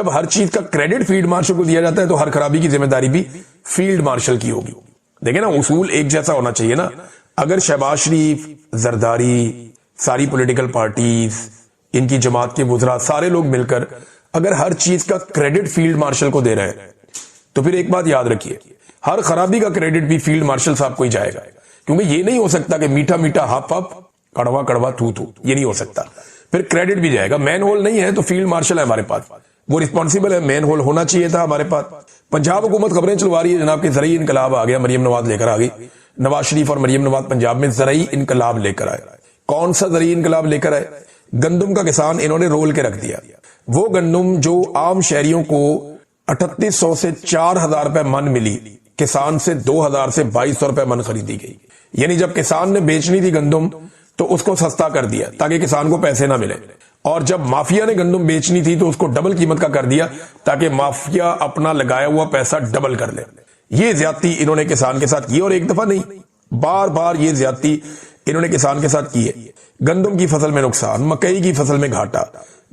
جب ہر چیز کا کریڈٹ فیلڈ مارشل کو دیا جاتا ہے تو ہر خرابی کی ذمہ داری بھی فیلڈ مارشل کی ہوگی. دیکھیں نا, اصول ایک جیسا ہونا چاہیے نا. اگر شہباز شریف, زرداری, ساری پولیٹیکل پارٹیز, ان کی جماعت کے وزراء, سارے لوگ مل کر اگر ہر چیز کا کریڈٹ فیلڈ مارشل کو دے رہے ہیں تو پھر ایک بات یاد رکھیے, ہر خرابی کا کریڈٹ بھی فیلڈ مارشل صاحب کو ہی جائے گا. کیونکہ یہ نہیں ہو سکتا کہ میٹھا میٹھا ہپ ہپ کڑوا کڑوا تھو تھو, یہ نہیں ہو سکتا. پھر کریڈٹ بھی جائے گا. مین ہول نہیں ہے تو فیلڈ مارشل ہے ہمارے پاس, وہ رسپانسیبل ہے. مین ہول ہونا چاہیے تھا ہمارے پاس. پنجاب حکومت خبریں چلوا رہی ہے جناب کہ زرعی انقلاب آ گیا, مریم نواز لے کر آ گئی. نواز شریف اور مریم نواز پنجاب میں زرعی انقلاب لے کر آئے. کون سا زرعی انقلاب لے کر آئے؟ گندم کا کسان انہوں نے رول کے رکھ دیا. وہ گندم جو عام شہریوں کو 3800 سے 4000 روپے من ملی, کسان سے 2000 سے 2200 روپے من خریدی گئی. یعنی جب کسان نے بیچنی تھی گندم تو اس کو سستا کر دیا تاکہ کسان کو پیسے نہ ملے, اور جب مافیا نے گندم بیچنی تھی تو اس کو ڈبل قیمت کا کر دیا تاکہ مافیا اپنا لگایا ہوا پیسہ ڈبل کر لے. یہ زیادتی انہوں نے کسان کے ساتھ کی, اور ایک دفعہ نہیں, بار بار یہ زیادتی انہوں نے کسان کے ساتھ کی ہے. گندم کی فصل میں نقصان, مکئی کی فصل میں گھاٹا,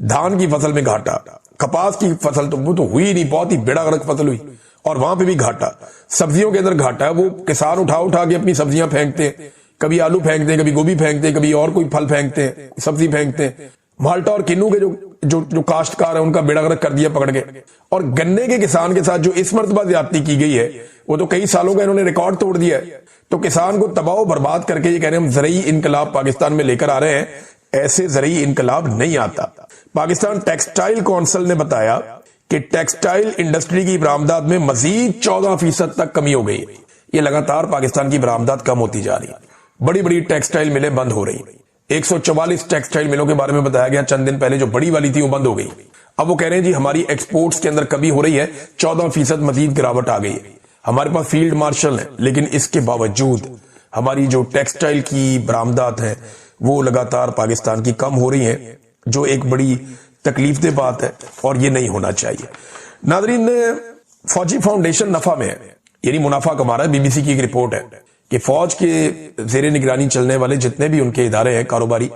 دھان کی فصل میں گھاٹا, کپاس کی فصل تو وہ تو ہوئی نہیں, بہت ہی بیڑا غرق فصل ہوئی, اور وہاں پہ بھی گھاٹا. سبزیوں کے اندر گھاٹا ہے, وہ کسان اٹھا اٹھا کے اپنی سبزیاں پھینکتے ہیں, کبھی آلو پھینکتے ہیں, کبھی گوبھی پھینکتے ہیں, کبھی اور کوئی پھل پھینکتے ہیں, سبزی پھینکتے ہیں. مالٹا اور کنو کے جو کاشتکار ہیں ان کا بیڑا غرق کر دیا پکڑ کے. اور گنے کے کسان کے ساتھ جو اس مرتبہ زیادتی کی گئی ہے وہ تو کئی سالوں کا انہوں نے ریکارڈ توڑ دیا ہے. تو کسان کو تباہ و برباد کر کے یہ کہہ رہے ہیں ہم زرعی انقلاب پاکستان میں لے کر آ رہے ہیں. ایسے زرعی انقلاب نہیں آتا. پاکستان ٹیکسٹائل کونسل نے بتایا کہ ٹیکسٹائل انڈسٹری کی برآمدات میں مزید 14% تک کمی ہو گئی. یہ لگاتار پاکستان کی برآمدات کم ہوتی جا رہی ہے. بڑی بڑی ٹیکسٹائل ملیں بند ہو رہی. 144 ٹیکسٹائل ملوں کے بارے میں بتایا گیا چند دن پہلے, جو بڑی والی تھی وہ بند ہو گئی. اب وہ کہہ رہے ہیں جی ہماری ایکسپورٹس کے اندر کمی ہو رہی ہے, 14% مزید گراوٹ آ گئی ہے. ہمارے پاس فیلڈ مارشل ہیں لیکن اس کے باوجود ہماری جو ٹیکسٹائل کی برآمدات ہیں وہ لگاتار پاکستان کی کم ہو رہی ہیں, جو ایک بڑی تکلیف دہ بات ہے اور یہ نہیں ہونا چاہیے. ناظرین, فوجی فاؤنڈیشن نفع میں ہے, یعنی منافع کما رہا ہے. بی بی سی کی ایک رپورٹ ہے کہ فوج کے زیر نگرانی چلنے والے جتنے بھی ان کے ادارے ہیں کاروباری,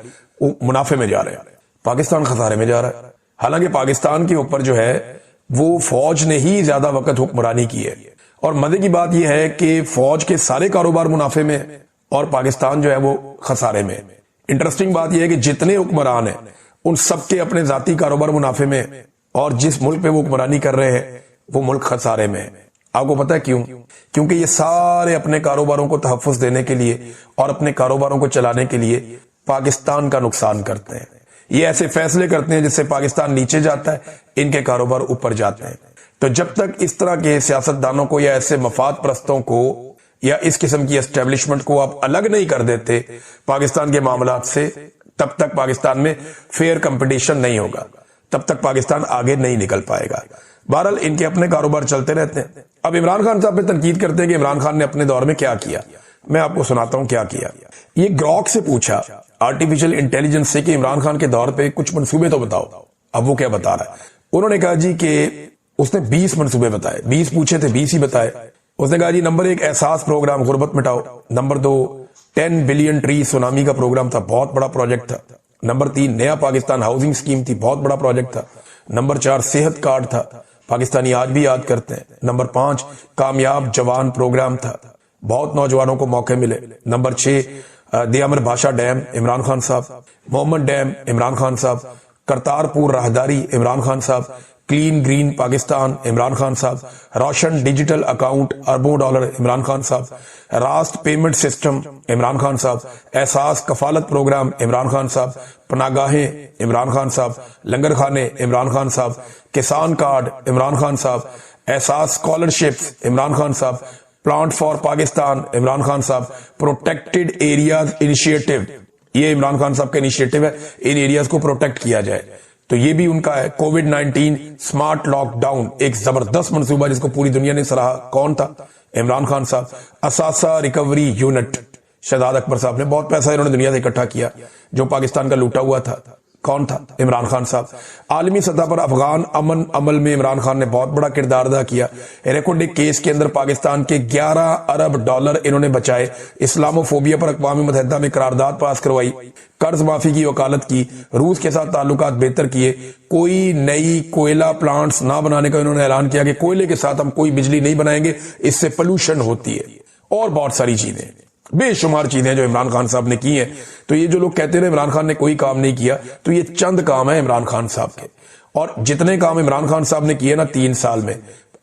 وہ منافع میں جا رہے ہیں, پاکستان خسارے میں جا رہا ہے. حالانکہ پاکستان کے اوپر جو ہے وہ فوج نے ہی زیادہ وقت حکمرانی کی ہے, اور مزے کی بات یہ ہے کہ فوج کے سارے کاروبار منافع میں اور پاکستان جو ہے وہ خسارے میں. انٹرسٹنگ بات یہ ہے کہ جتنے حکمران ہیں ان سب کے اپنے ذاتی کاروبار منافع میں, اور جس ملک پہ وہ حکمرانی کر رہے ہیں وہ ملک خسارے میں. آپ کو پتا ہے کیوں؟ کیونکہ یہ سارے اپنے کاروباروں کو تحفظ دینے کے لیے اور اپنے کاروباروں کو چلانے کے لیے پاکستان کا نقصان کرتے ہیں. یہ ایسے فیصلے کرتے ہیں جس سے پاکستان نیچے جاتا ہے, ان کے کاروبار اوپر جاتے ہیں. تو جب تک اس طرح کے سیاستدانوں کو یا ایسے مفاد پرستوں کو یا اس قسم کی اسٹیبلشمنٹ کو آپ الگ نہیں کر دیتے پاکستان کے معاملات سے, تب تک پاکستان میں فیئر کمپٹیشن نہیں ہوگا, تب تک پاکستان آگے نہیں نکل پائے گا. بہرحال ان کے اپنے کاروبار چلتے رہتے ہیں. اب عمران خان صاحب پہ تنقید کرتے ہیں کہ عمران خان نے اپنے دور میں کیا کیا. میں آپ کو سناتا ہوں کیا کیا. یہ گروک سے پوچھا, آرٹیفیشل انٹیلیجنس سے, کہ عمران خان کے دور پہ کچھ منصوبے تو بتاؤ. اب وہ کیا بتا رہا ہے؟ انہوں نے کہا جی کہ اس نے 20 منصوبے بتائے. 20 پوچھے تھے, 20 ہی بتائے. اس نے کہا جی نمبر 1 احساس پروگرام غربت مٹاؤ. نمبر 2 10 بلین ٹری سونامی کا پروگرام تھا, بہت بڑا پروجیکٹ تھا. نمبر 3 نیا پاکستان ہاؤسنگ اسکیم تھی, بہت بڑا پروجیکٹ تھا. نمبر 4 صحت کارڈ تھا, پاکستانی آج بھی یاد کرتے ہیں. نمبر 5 کامیاب جوان پروگرام تھا, بہت نوجوانوں کو موقع ملے. نمبر 6 دیامر بھاشا ڈیم عمران خان صاحب, محمد ڈیم عمران خان صاحب, کرتارپور راہداری عمران خان صاحب, کلین گرین پاکستان عمران خان صاحب, روشن ڈیجیٹل اکاؤنٹ اربوں ڈالر عمران خان صاحب, راست پیمنٹ سسٹم عمران خان صاحب, احساس کفالت پروگرام عمران خان صاحب, پناگاہیں عمران خان صاحب, لنگر خانے عمران خان صاحب, کسان کارڈ عمران خان صاحب, احساس اسکالرشپس عمران خان صاحب, پلانٹ فار پاکستان عمران خان صاحب, پروٹیکٹڈ ایریاز انیشیٹو, یہ عمران خان صاحب کا انیشیٹو ہے, ان ایریاز کو پروٹیکٹ کیا جائے, تو یہ بھی ان کا ہے. کووڈ-19 سمارٹ لاک ڈاؤن, ایک زبردست منصوبہ جس کو پوری دنیا نے سراہا. کون تھا؟ عمران خان صاحب. اثاثہ ریکوری یونٹ شہزاد اکبر صاحب نے, بہت پیسہ انہوں نے دنیا سے اکٹھا کیا جو پاکستان کا لوٹا ہوا تھا. کون تھا؟ عمران خان صاحب. عالمی سطح پر افغان امن عمل میں عمران خان نے بہت بڑا کردار ادا کیا. ریکارڈ کیس کے اندر پاکستان کے 11 ارب ڈالر انہوں نے بچائے. اسلامو فوبیا پر اقوام متحدہ میں قرارداد پاس کروائی. قرض معافی کی وکالت کی. روس کے ساتھ تعلقات بہتر کیے. کوئی نئی کوئلہ پلانٹس نہ بنانے کا انہوں نے اعلان کیا کہ کوئلے کے ساتھ ہم کوئی بجلی نہیں بنائیں گے, اس سے پولوشن ہوتی ہے. اور بہت ساری چیزیں, بے شمار چیزیں جو عمران خان صاحب نے کی ہیں. تو یہ جو لوگ کہتے ہیں عمران خان نے کوئی کام نہیں کیا, تو یہ چند کام ہیں عمران خان صاحب کے. اور جتنے کام عمران خان صاحب نے کیے نا 3 سال میں,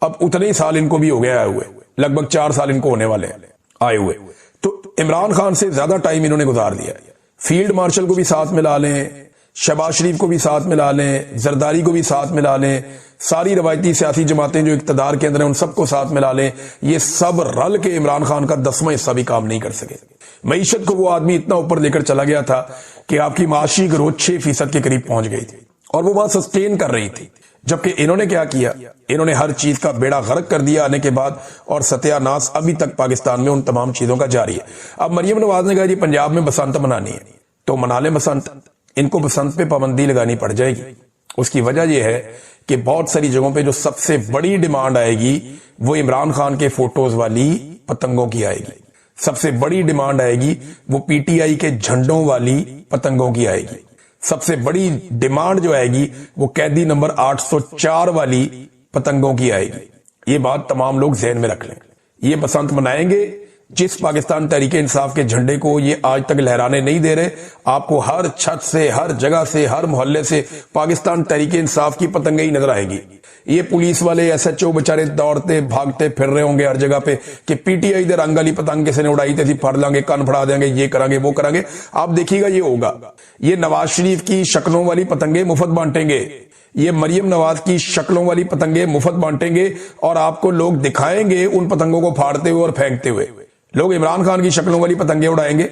اب اتنے ہی سال ان کو بھی ہو گیا آئے ہوئے, لگ بھگ 4 سال ان کو ہونے والے ہیں آئے ہوئے. تو عمران خان سے زیادہ ٹائم انہوں نے گزار دیا. فیلڈ مارشل کو بھی ساتھ ملا لیں, شہباز شریف کو بھی ساتھ ملا لیں, زرداری کو بھی ساتھ ملا لیں, ساری روایتی سیاسی جماعتیں جو اقتدار کے اندر ہیں ان سب کو ساتھ ملا لیں, یہ سب رل کے عمران خان کا 10واں حصہ بھی کام نہیں کر سکے. معیشت کو وہ آدمی اتنا اوپر لے کر چلا گیا تھا کہ آپ کی معاشی گروتھ 6% کے قریب پہنچ گئی تھی اور وہ وہاں سسٹین کر رہی تھی. جبکہ انہوں نے کیا کیا, انہوں نے ہر چیز کا بیڑا غرق کر دیا آنے کے بعد, اور ستیہ ناس ابھی تک پاکستان میں ان تمام چیزوں کا جاری ہے. اب مریم نواز نے کہا جی پنجاب میں بسنت منانی ہے, تو منا لیں بسنت. ان کو بسنت پہ پابندی لگانی پڑ جائے گی. اس کی وجہ یہ ہے کہ بہت ساری جگہوں پہ جو سب سے بڑی ڈیمانڈ آئے گی وہ عمران خان کے فوٹوز والی پتنگوں کی آئے گی. سب سے بڑی ڈیمانڈ آئے گی وہ پی ٹی آئی کے جھنڈوں والی پتنگوں کی آئے گی. سب سے بڑی ڈیمانڈ جو آئے گی وہ قیدی نمبر 804 والی پتنگوں کی آئے گی. یہ بات تمام لوگ ذہن میں رکھ لیں. یہ بسنت منائیں گے جس پاکستان تحریک انصاف کے جھنڈے کو یہ آج تک لہرانے نہیں دے رہے. آپ کو ہر چھت سے, ہر جگہ سے, ہر محلے سے پاکستان تحریک انصاف کی پتنگیں ہی نظر آئے گی. یہ پولیس والے ایس ایچ او بےچارے دوڑتے بھاگتے پھر رہے ہوں گے ہر جگہ پہ کہ پی ٹی آئی دے رنگ والی پتنگ کسی نے اڑائی تھی, پھڑ لیں گے, کان پھڑا دیں گے, یہ کریں گے, وہ کریں گے. آپ دیکھیے گا یہ ہوگا. یہ نواز شریف کی شکلوں والی پتنگیں مفت بانٹیں گے, یہ مریم نواز کی شکلوں والی پتنگیں مفت بانٹیں گے, اور آپ کو لوگ دکھائیں گے ان پتنگوں کو پھاڑتے ہوئے اور پھینکتے ہوئے. لوگ عمران خان کی شکلوں والی پتنگیں اڑائیں گے,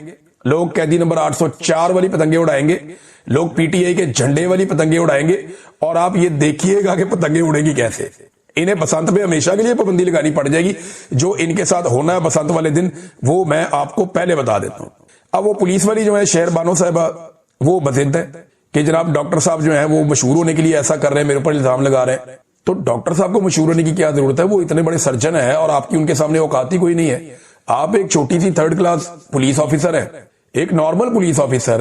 لوگ قیدی نمبر 804 والی پتنگیں اڑائیں گے, لوگ پی ٹی آئی کے جھنڈے والی پتنگیں اڑائیں گے, اور آپ یہ دیکھیے گا کہ پتنگیں اڑیں گی کیسے. انہیں بسنت پہ ہمیشہ کے لیے پابندی لگانی پڑ جائے گی. جو ان کے ساتھ ہونا ہے بسنت والے دن وہ میں آپ کو پہلے بتا دیتا ہوں. اب وہ پولیس والی جو ہے شہر بانو صاحبہ وہ بضد ہے کہ جناب ڈاکٹر صاحب جو ہیں وہ مشہور ہونے کے لیے ایسا کر رہے ہیں, میرے اوپر الزام لگا رہے ہیں. تو ڈاکٹر صاحب کو مشہور ہونے کی کیا ضرورت ہے, وہ اتنے بڑے سرجن ہے اور آپ کی ان کے سامنے اوقات ہی کوئی نہیں ہے. آپ ایک چھوٹی سی 3rd کلاس پولیس آفیسر ہے, ایک نارمل پولیس آفیسر.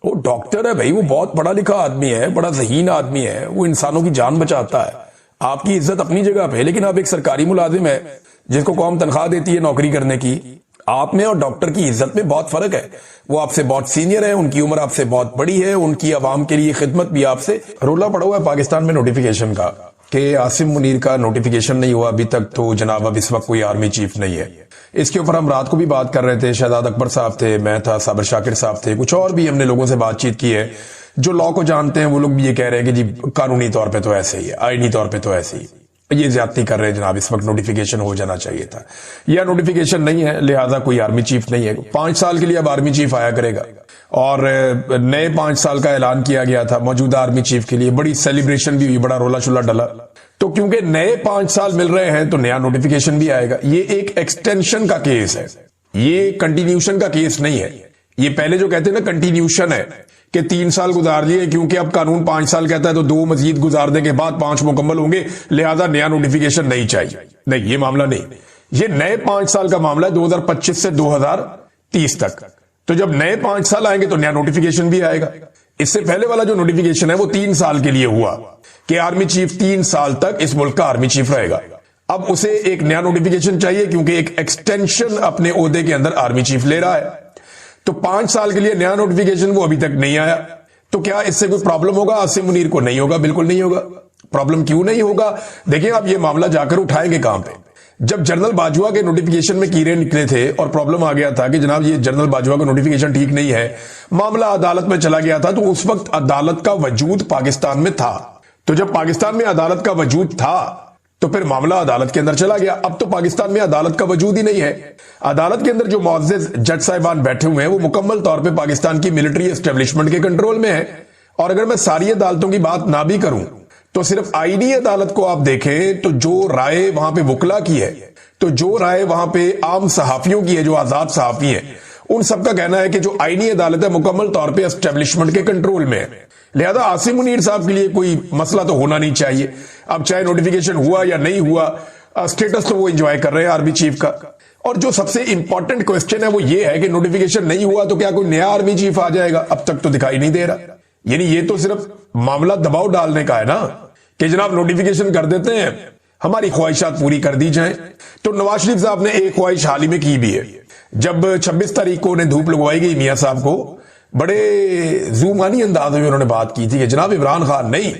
وہ ڈاکٹر ہے بھائی, وہ بہت پڑھا لکھا آدمی ہے, بڑا ذہین آدمی ہے, وہ انسانوں کی جان بچاتا ہے. آپ کی عزت اپنی جگہ پہ, لیکن آپ ایک سرکاری ملازم ہے جس کو قوم تنخواہ دیتی ہے نوکری کرنے کی. آپ میں اور ڈاکٹر کی عزت میں بہت فرق ہے. وہ آپ سے بہت سینئر ہے, ان کی عمر آپ سے بہت بڑی ہے, ان کی عوام کے لیے خدمت بھی آپ سے. رولا پڑا ہوا ہے پاکستان میں نوٹیفیکیشن کا کہ عاصم منیر کا نوٹیفیکیشن نہیں ہوا ابھی تک, تو جناب اب اس وقت کوئی آرمی چیف نہیں ہے. اس کے اوپر ہم رات کو بھی بات کر رہے تھے, شہزاد اکبر صاحب تھے, میں تھا, صابر شاکر صاحب تھے, کچھ اور بھی ہم نے لوگوں سے بات چیت کی ہے جو لا کو جانتے ہیں. وہ لوگ بھی یہ کہہ رہے ہیں کہ جی قانونی طور پہ تو ایسے ہی ہے, آئینی طور پہ تو ایسے ہی, یہ زیادتی کر رہے ہیں جناب, اس وقت نوٹیفیکیشن ہو جانا چاہیے تھا. یا نوٹیفیکیشن نہیں ہے لہذا کوئی آرمی چیف نہیں ہے. 5 سال کے لیے اب آرمی چیف آیا کرے گا, اور نئے 5 سال کا اعلان کیا گیا تھا موجودہ آرمی چیف کے لیے. بڑی سیلیبریشن بھی ہوئی, بڑا رولا چولا ڈلا. تو کیونکہ نئے 5 سال مل رہے ہیں تو نیا نوٹیفیکیشن بھی آئے گا. یہ ایک ایکسٹینشن کا کیس ہے, یہ کنٹینیوشن کا کیس نہیں ہے. یہ پہلے جو کہتے ہیں نا کنٹینیوشن ہے کہ 3 سال گزار لیے, کیونکہ اب قانون 5 سال کہتا ہے تو 2 مزید گزارنے کے بعد 5 مکمل ہوں گے, لہذا نیا نوٹیفیکیشن نہیں چاہیے. نہیں, یہ معاملہ نہیں. یہ نئے 5 سال کا معاملہ ہے 2025 سے 2030 تک. تو جب نئے 5 سال آئیں گے تو نیا نوٹیفیکیشن بھی آئے گا. اس سے پہلے والا جو نوٹیفیکیشن ہے وہ 3 سال کے لیے ہوا کہ آرمی چیف 3 سال تک اس ملک کا آرمی چیف رہے گا. اب اسے ایک نیا نوٹیفیکیشن چاہیے کیونکہ ایک ایکسٹینشن اپنے عہدے کے اندر آرمی چیف لے رہا ہے. تو 5 سال کے لیے نیا نوٹیفیکیشن وہ ابھی تک نہیں آیا. تو کیا اس سے کوئی پرابلم ہوگا عاصم منیر کو؟ نہیں ہوگا, بالکل نہیں ہوگا. پرابلم کیوں نہیں ہوگا؟ دیکھیں آپ یہ معاملہ جا کر اٹھائیں گے کہاں پہ. جب جنرل باجوہ کے نوٹیفیکیشن میں کیڑے نکلے تھے اور پرابلم آ گیا تھا کہ جناب یہ جنرل باجوہ کا نوٹیفیکیشن ٹھیک نہیں ہے, معاملہ عدالت میں چلا گیا تھا, تو اس وقت عدالت کا وجود پاکستان میں تھا. تو جب پاکستان میں عدالت کا وجود تھا تو پھر معاملہ عدالت کے اندر چلا گیا. اب تو پاکستان میں عدالت کا وجود ہی نہیں ہے. عدالت کے اندر جو معزز جج صاحبان بیٹھے ہوئے ہیں وہ مکمل طور پہ پاکستان کی ملٹری اسٹیبلشمنٹ کے کنٹرول میں ہے. اور اگر میں ساری عدالتوں کی بات نہ بھی کروں تو صرف آئینی عدالت کو آپ دیکھیں تو جو رائے وہاں پہ وکلا کی ہے, تو جو رائے وہاں پہ عام صحافیوں کی ہے جو آزاد صحافی ہیں, ان سب کا کہنا ہے کہ جو آئینی عدالت ہے مکمل طور پہ اسٹیبلشمنٹ کے کنٹرول میں ہے، لہذا عاصم منیر صاحب کے لیے کوئی مسئلہ تو ہونا نہیں چاہیے. اب چاہے نوٹیفیکیشن ہوا یا نہیں ہوا، اسٹیٹس تو وہ انجوائے کر رہے ہیں آرمی چیف کا. اور جو سب سے امپورٹنٹ کوسچن ہے وہ یہ ہے کہ نوٹیفیکیشن نہیں ہوا تو کیا کوئی نیا آرمی چیف آ جائے گا؟ اب تک تو دکھائی نہیں دے رہا. یعنی یہ تو صرف معاملہ دباؤ ڈالنے کا ہے نا، کہ جناب نوٹیفیکیشن کر دیتے ہیں، ہماری خواہشات پوری کر دی جائیں. تو نواز شریف صاحب نے ایک خواہش حال ہی میں کی بھی ہے. جب 26 تاریخ کو انہیں دھوپ لگوائی گئی میاں صاحب کو، بڑے زومانی انداز میں انہوں نے بات کی تھی کہ جناب عمران خان نہیں،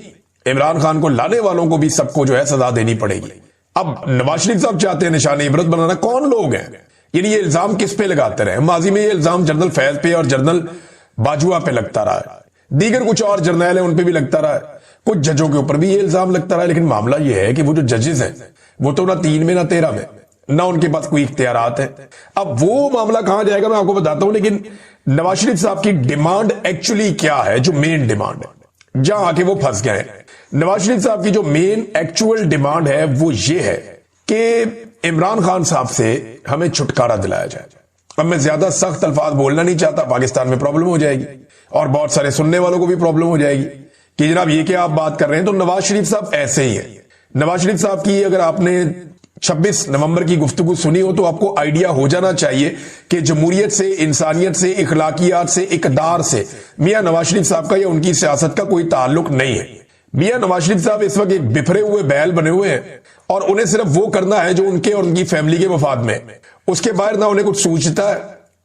عمران خان کو لانے والوں کو بھی سب کو جو ہے سزا دینی پڑے گی. اب نواز شریف صاحب چاہتے ہیں نشان عبرت بنانا. کون لوگ ہیں؟ یعنی یہ الزام کس پہ لگاتے رہے؟ ماضی میں یہ الزام جنرل فیض پہ اور جنرل باجوہ پہ لگتا رہا ہے، دیگر کچھ اور جرنیل ہیں ان پہ بھی لگتا رہا ہے، کچھ ججوں کے اوپر بھی یہ الزام لگتا رہا ہے. لیکن معاملہ یہ ہے کہ وہ جو ججز ہیں وہ تو نہ 3 میں نہ 13 میں، نہ ان کے پاس کوئی اختیارات ہیں. اب وہ معاملہ کہاں جائے گا میں آپ کو بتاتا ہوں. لیکن نواز شریف صاحب کی ڈیمانڈ ایکچولی کیا ہے، جو مین ڈیمانڈ ہے، جہاں آ کے وہ پھنس گئے ہیں. نواز شریف صاحب کی جو مین ایکچوئل ڈیمانڈ ہے وہ یہ ہے کہ عمران خان صاحب سے ہمیں چھٹکارا دلایا جائے. اب میں زیادہ سخت الفاظ بولنا نہیں چاہتا، پاکستان میں پرابلم ہو جائے گی اور بہت سارے سننے والوں کو بھی پرابلم ہو جائے گی کہ جناب یہ کیا آپ بات کر رہے ہیں. تو نواز شریف صاحب ایسے ہی ہیں. نواز شریف صاحب کی اگر آپ نے 26 نومبر کی گفتگو سنی ہو تو آپ کو آئیڈیا ہو جانا چاہیے کہ جمہوریت سے، انسانیت سے، اخلاقیات سے، اقدار سے میاں نواز شریف صاحب کا یا ان کی سیاست کا کوئی تعلق نہیں ہے. میاں نواز شریف صاحب اس وقت ایک بفرے ہوئے بیل بنے ہوئے ہیں اور انہیں صرف وہ کرنا ہے جو ان کے اور ان کی فیملی کے مفاد میں. اس کے باہر نہ انہیں کچھ سوچتا ہے،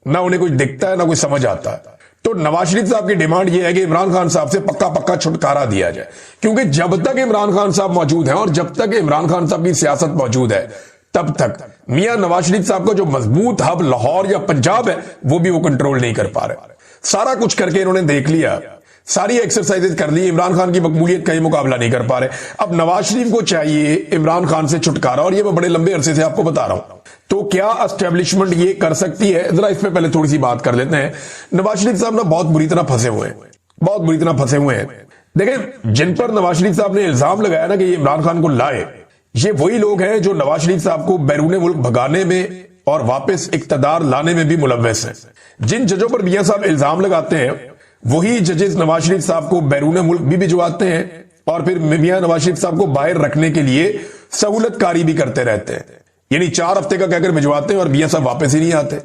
نہ انہیں کچھ دکھتا ہے، نہ کچھ سمجھ آتا ہے. تو نواز شریف صاحب کی ڈیمانڈ یہ ہے کہ عمران خان صاحب سے پکا چھٹکارا دیا جائے. کیونکہ جب تک عمران خان صاحب موجود ہیں اور جب تک عمران خان صاحب کی سیاست موجود ہے تب تک میاں نواز شریف صاحب کا جو مضبوط ہب لاہور یا پنجاب ہے وہ بھی وہ کنٹرول نہیں کر پا رہے. سارا کچھ کر کے انہوں نے دیکھ لیا، ساری ایکسرسائز کر لی، عمران خان کی مقبولیت کا ہی مقابلہ نہیں کر پا رہے. اب نواز شریف کو چاہیے عمران خان سے چھٹکارا، اور یہ میں بڑے لمبے عرصے سے آپ کو بتا رہا ہوں. تو کیا اسٹیبلشمنٹ یہ کر سکتی ہے؟ ذرا اس پہ پہلے تھوڑی سی بات کر لیتے ہیں. نواز شریف صاحب نا بہت بری طرح پھنسے ہوئے ہیں. دیکھیں، جن پر نواز شریف صاحب نے الزام لگایا نا کہ یہ عمران خان کو لائے، یہ وہی لوگ ہیں جو نواز شریف صاحب کو بیرون ملک بھگانے میں اور واپس اقتدار لانے میں بھی ملوث ہیں. جن ججوں پر میاں صاحب الزام لگاتے ہیں وہی ججز نواز شریف صاحب کو بیرون ملک بھی بھجواتے ہیں اور پھر میاں نواز شریف صاحب کو باہر رکھنے کے لیے سہولت کاری بھی کرتے رہتے ہیں. یعنی 4 ہفتے کا کہہ کر بھجواتے ہیں اور میاں صاحب واپس ہی نہیں آتے.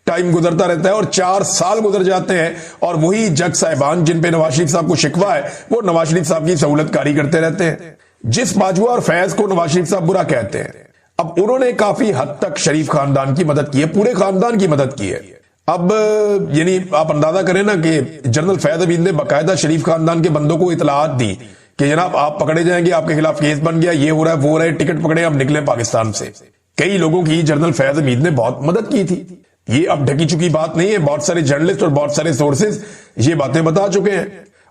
ٹائم گزرتا رہتا ہے اور 4 سال گزر جاتے ہیں اور وہی جج صاحبان جن پہ نواز شریف صاحب کو شکوہ ہے وہ نواز شریف صاحب کی سہولت کاری کرتے رہتے ہیں. جس باجوہ اور فیض کو نواز شریف صاحب برا کہتے ہیں، اب انہوں نے کافی حد تک شریف خاندان کی مدد کی ہے، پورے خاندان کی مدد کی ہے. اب یعنی آپ اندازہ کریں نا کہ جنرل فیض عبید نے باقاعدہ شریف خاندان کے بندوں کو اطلاعات دی کہ جناب آپ پکڑے جائیں گے، آپ کے خلاف کیس بن گیا، یہ ہو رہا ہے، وہ ہو رہا ہے، ٹکٹ پکڑے، اب نکلیں پاکستان سے. کئی لوگوں کی جنرل فیض عبید نے بہت مدد کی تھی. یہ اب ڈھکی چکی بات نہیں ہے، بہت سارے جرنلسٹ اور بہت سارے سورسز یہ باتیں بتا چکے ہیں.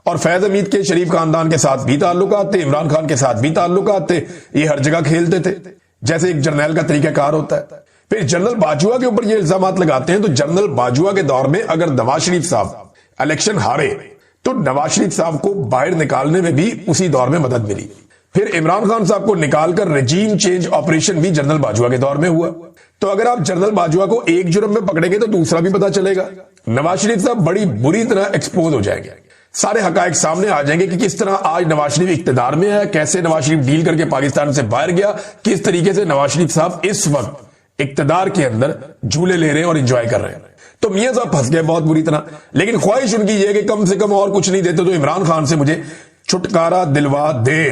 اور فیض عبید کے شریف خاندان کے ساتھ بھی تعلقات تھے، عمران خان کے ساتھ بھی تعلقات تھے، یہ ہر جگہ کھیلتے تھے جیسے ایک جرنیل کا طریقہ کار ہوتا ہے. پھر جنرل باجوہ کے اوپر یہ الزامات لگاتے ہیں. تو جنرل باجوہ کے دور میں اگر نواز شریف صاحب الیکشن ہارے تو نواز شریف صاحب کو باہر نکالنے میں بھی اسی دور میں مدد ملی. پھر عمران خان صاحب کو نکال کر رجیم چینج آپریشن بھی جنرل باجوہ کے دور میں ہوا. تو اگر آپ جنرل باجوہ کو ایک جرم میں پکڑیں گے تو دوسرا بھی پتا چلے گا. نواز شریف صاحب بڑی بری طرح ایکسپوز ہو جائیں گے، سارے حقائق سامنے آ جائیں گے کہ کس طرح آج نواز شریف اقتدار میں ہے، کیسے نواز شریف ڈیل کر کے پاکستان سے باہر گیا، کس طریقے سے نواز شریف صاحب اس وقت اقتدار کے اندر جھولے لے رہے ہیں اور انجوائے کر رہے ہیں. تو میاں صاحب پھنس گئے بہت بری طرح. لیکن خواہش ان کی یہ کہ کم سے کم اور کچھ نہیں دیتے تو عمران خان سے مجھے چھٹکارا دلوا دے.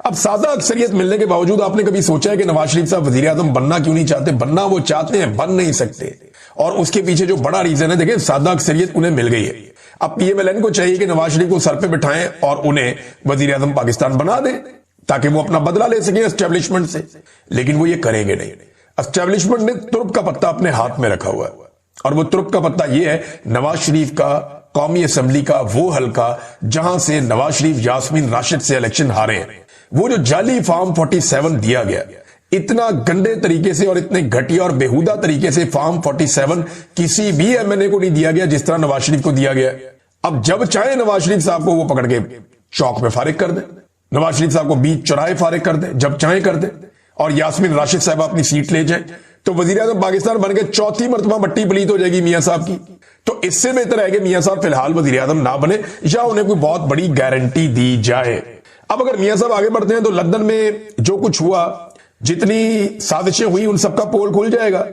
اب سادہ اکثریت ملنے کے باوجود آپ نے کبھی سوچا ہے کہ نواز شریف صاحب وزیر اعظم بننا کیوں نہیں چاہتے؟ بننا وہ چاہتے ہیں، بن نہیں سکتے. اور اس کے پیچھے جو بڑا ریزن ہے، دیکھیں سادہ اکثریت انہیں مل گئی ہے. اب پی ایم ایل این کو چاہیے کہ نواز شریف کو سر پہ بٹھائیں اور انہیں وزیر اعظم پاکستان بنا دیں تاکہ وہ اپنا بدلہ لے سکیں اسٹیبلشمنٹ سے. لیکن وہ یہ کریں گے نہیں. اسٹیبلشمنٹ نے ترپ کا پتہ اپنے ہاتھ میں رکھا ہوا ہے اور وہ ترپ کا پتہ یہ ہے نواز شریف کا قومی اسمبلی کا وہ حلقہ جہاں سے نواز شریف یاسمین راشد سے الیکشن ہارے ہیں. وہ جو جعلی فارم 47 دیا گیا، اتنا گندے طریقے سے اور اتنے گھٹیا اور بےہودہ طریقے سے فارم 47 کسی بھی ایم این اے کو نہیں دیا گیا جس طرح نواز شریف کو دیا گیا. اب جب چاہے نواز شریف صاحب کو وہ پکڑ کے چوک میں فارغ کر دیں، نواز شریف صاحب کو بیچ چوراہے فارغ کر دیں، جب چاہیں کر دیں، اور یاسمین راشد صاحب اپنی سیٹ لے جائیں. تو وزیر اعظم پاکستان بن کے چوتھی مرتبہ مٹی پلیت ہو جائے گی میاں صاحب کی. تو اس سے بہتر ہے کہ میاں صاحب فی الحال وزیر اعظم نہ بنے یا انہیں کوئی بہت بڑی گارنٹی دی جائے. اب اگر میاں صاحب آگے بڑھتے ہیں تو لندن میں جو کچھ ہوا، جتنی سازشیں ہوئی، ان سب کا پول کھل جائے گا،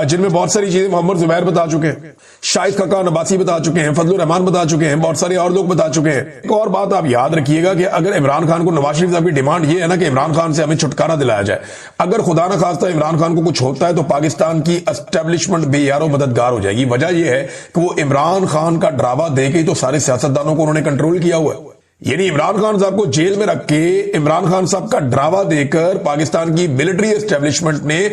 جن میں بہت ساری چیزیں محمد زبیر بتا چکے ہیں، شاہد خاقان عباسی بتا چکے ہیں، فضل الرحمان بتا چکے ہیں، بہت سارے اور لوگ بتا چکے ہیں. ایک اور بات آپ یاد رکھیے گا کہ اگر عمران خان کو، نواز شریف صاحب کی ڈیمانڈ یہ ہے نا کہ عمران خان سے ہمیں چھٹکارا دلایا جائے، اگر خدا نہ خواستہ عمران خان کو کچھ ہوتا ہے تو پاکستان کی اسٹیبلشمنٹ بے یار و مددگار ہو جائے گی. وجہ یہ ہے کہ وہ عمران خان کا ڈراوا دے کے تو سارے سیاستدانوں کو انہوں نے کنٹرول کیا ہوا ہے. یعنی عمران خان صاحب کو جیل میں رکھ کے عمران خان صاحب کا ڈراوا دے کر پاکستان کی ملٹری اسٹیبلشمنٹ نے